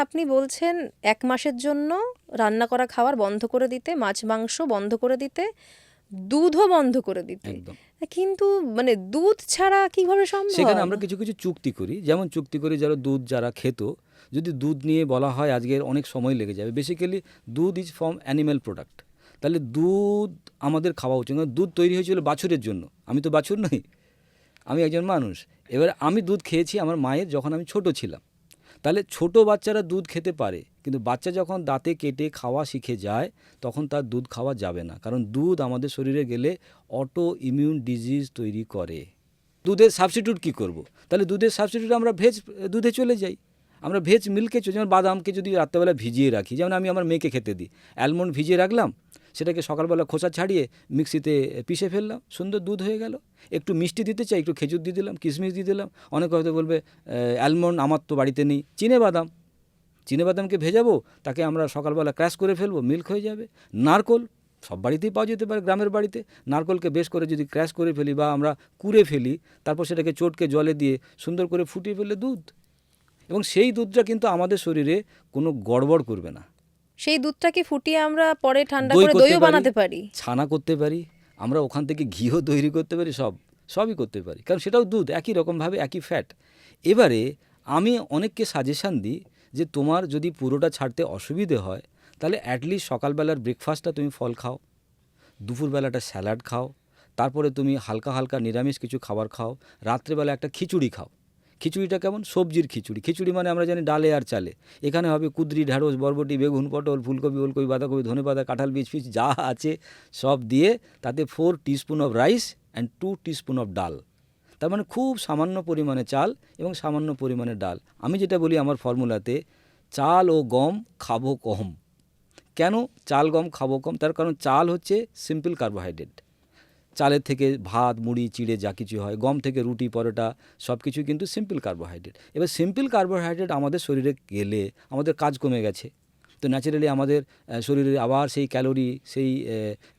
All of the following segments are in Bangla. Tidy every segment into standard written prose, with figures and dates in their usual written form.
আপনি বলছেন ১ মাসের জন্য রান্না করা খাবার বন্ধ করে দিতে, মাছ মাংস বন্ধ করে দিতে, দুধও বন্ধ করে দিতে। একদম। কিন্তু মানে দুধ ছাড়া কিভাবে সেখানে সম্ভব? আমরা কিছু কিছু চুক্তি করি, যেমন চুক্তি করি যারা খেত, যদি দুধ নিয়ে বলা হয় আজকের অনেক সময় লেগে যাবে। বেসিক্যালি দুধ ইজ ফ্রম অ্যানিম্যাল প্রোডাক্ট, তাহলে দুধ আমাদের খাওয়া উচিত। কারণ দুধ তৈরি হয়েছিল বাছুরের জন্য, আমি তো বাছুর নই, আমি একজন মানুষ। এবার আমি দুধ খেয়েছি আমার মায়ের যখন আমি ছোট ছিলাম। তাহলে ছোট বাচ্চারা দুধ খেতে পারে, কিন্তু বাচ্চা যখন দাঁতে কেটে খাওয়া শিখে যায় তখন তার দুধ খাওয়া যাবে না, কারণ দুধ আমাদের শরীরে গেলে অটো ইমিউন ডিজিজ তৈরি করে। দুধের সাবস্টিটিউট কী করব? তাহলে দুধের সাবস্টিটিউট আমরা ভেজ দুধে চলে যাই, আমরা ভেজ মিল্কে চলে, যেমন বাদামকে যদি রাত্রেবেলা ভিজিয়ে রাখি, যেমন আমি আমার মেয়েকে খেতে দিই, অ্যালমন্ড ভিজিয়ে রাখলাম, সেটাকে সকালবেলা খোসা ছাড়িয়ে মিক্সিতে পিষে ফেললাম, সুন্দর দুধ হয়ে গেল। একটু মিষ্টি দিতে চাই, একটু খেজুর দিয়ে দিলাম, কিশমিশ দিয়ে দিলাম। অনেকে হয়তো বলবে অ্যালমন্ড আমার তো বাড়িতে নেই, চিনেবাদামকে ভেজাবো, তাকে আমরা সকালবেলা ক্র্যাশ করে ফেলবো, মিল্ক হয়ে যাবে। নারকোল সব বাড়িতেই পাওয়া যেতে পারে, গ্রামের বাড়িতে নারকোলকে বেশ করে যদি ক্র্যাশ করে ফেলি বা আমরা কুড়ে ফেলি, তারপর সেটাকে চটকে জলে দিয়ে সুন্দর করে ফুটিয়ে ফেললে দুধ। এবং সেই দুধটা কিন্তু আমাদের শরীরে কোনো গড়বড় করবে না। সেই দুধটাকে ফুটিয়ে আমরা পরে ঠান্ডা দই করে করতে দইও পারি, বানাতে পারি। ছানা করতে পারি, আমরা ওখান থেকে ঘিও তৈরি করতে পারি, সবই করতে পারি, কারণ সেটাও দুধ, একই রকমভাবে একই ফ্যাট। এবারে আমি অনেককে সাজেশান দিই যে তোমার যদি পুরোটা ছাড়তে অসুবিধে হয়, তাহলে অ্যাটলিস্ট সকালবেলার ব্রেকফাস্টটা তুমি ফল খাও, দুপুরবেলাটা স্যালাড খাও, তারপরে তুমি হালকা হালকা নিরামিষ কিছু খাবার খাও, রাত্রেবেলা একটা খিচুড়ি খাও। খিচুড়িটা কেমন? সবজির খিচুড়ি। খিচুড়ি মানে আমরা জানি ডালে আর চালে। এখানে হবে কুঁদরি, ঢ্যাঁড়স, বরবটি, বেগুন, পটল, ফুলকপি, ওলকপি, বাঁধাকপি, ধনেপাতা, কাঁঠাল বীজ ফিজ যা আছে সব দিয়ে, তাতে 4 teaspoon of rice and 2 teaspoon of ডাল। তার মানে খুব সামান্য পরিমাণে চাল এবং সামান্য পরিমাণে ডাল। আমি যেটা বলি আমার ফর্মুলাতে, চাল ও গম খাবো কম। কেন চাল গম খাবো কম? তার কারণ চাল হচ্ছে সিম্পল কার্বোহাইড্রেট, চালের থেকে ভাত, মুড়ি, চিড়ে যা কিছু হয়, গম থেকে রুটি, পরোটা সব কিছু কিন্তু সিম্পল কার্বোহাইড্রেট। এবার সিম্পল কার্বোহাইড্রেট আমাদের শরীরে গেলে আমাদের কাজ কমে গেছে, তো ন্যাচারালি আমাদের শরীরে আবার সেই ক্যালোরি, সেই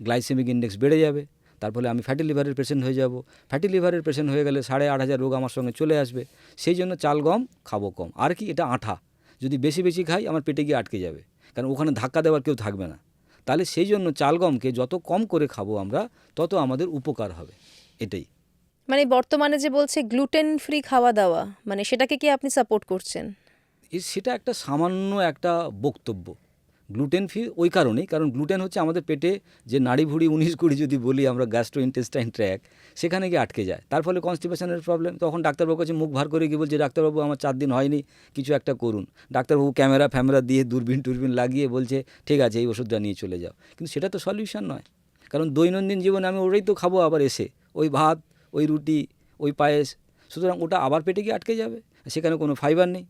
গ্লাইসেমিক ইন্ডেক্স বেড়ে যাবে। তার ফলে আমি ফ্যাটি লিভারের পেশেন্ট হয়ে যাব। ফ্যাটি লিভারের পেশেন্ট হয়ে গেলে 8,500 রোগ আমার সঙ্গে চলে আসবে। সেই জন্য চাল গম খাবো কম। আর কি, এটা আঠা, যদি বেশি বেশি খাই আমার পেটে গিয়ে আটকে যাবে, কারণ ওখানে ধাক্কা দেওয়ার কেউ থাকবে না। তাহলে সেই জন্য চাল গমকে যত কম করে খাবো আমরা, তত আমাদের উপকার হবে। এটাই। মানে বর্তমানে যে বলছে গ্লুটেন ফ্রি খাওয়া দাওয়া, মানে সেটাকে কি আপনি সাপোর্ট করছেন? সেটা একটা সামান্য একটা বক্তব্য। গ্লুটেন ফ্রি ওই কারণেই, কারণ গ্লুটেন হচ্ছে আমাদের পেটে যে নাড়ি ভুঁড়ি 19-20 যদি বলি আমরা, গ্যাস্ট্রো ইন্টেস্টাইন ট্র্যাক্ট, সেখানে গিয়ে আটকে যায়। তার ফলে কনস্টিপেশনের প্রবলেম। তখন ডাক্তারবাবু কাছে মুখ ভার করে গিয়ে বলছে, ডাক্তারবাবু আমার 4 দিন হয়নি, কিছু একটা করুন। ডাক্তারবাবু ক্যামেরা ফ্যামেরা দিয়ে দূরবীন লাগিয়ে বলছে ঠিক আছে এই ওষুধটা নিয়ে চলে যাও। কিন্তু সেটা তো সলিউশন নয়, কারণ দৈনন্দিন জীবনে আমি ওটাই তো খাবো আবার এসে, ওই ভাত, ওই রুটি, ওই পায়েস। সুতরাং ওটা আবার পেটে গিয়ে আটকে যাবে, সেখানে কোনো ফাইবার নেই।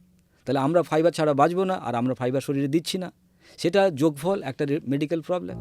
তাহলে আমরা ফাইবার ছাড়া বাঁচবো না, আর আমরা ফাইবার শরীরে দিচ্ছি না। সেটা যোগফল একটা মেডিকেল প্রবলেম।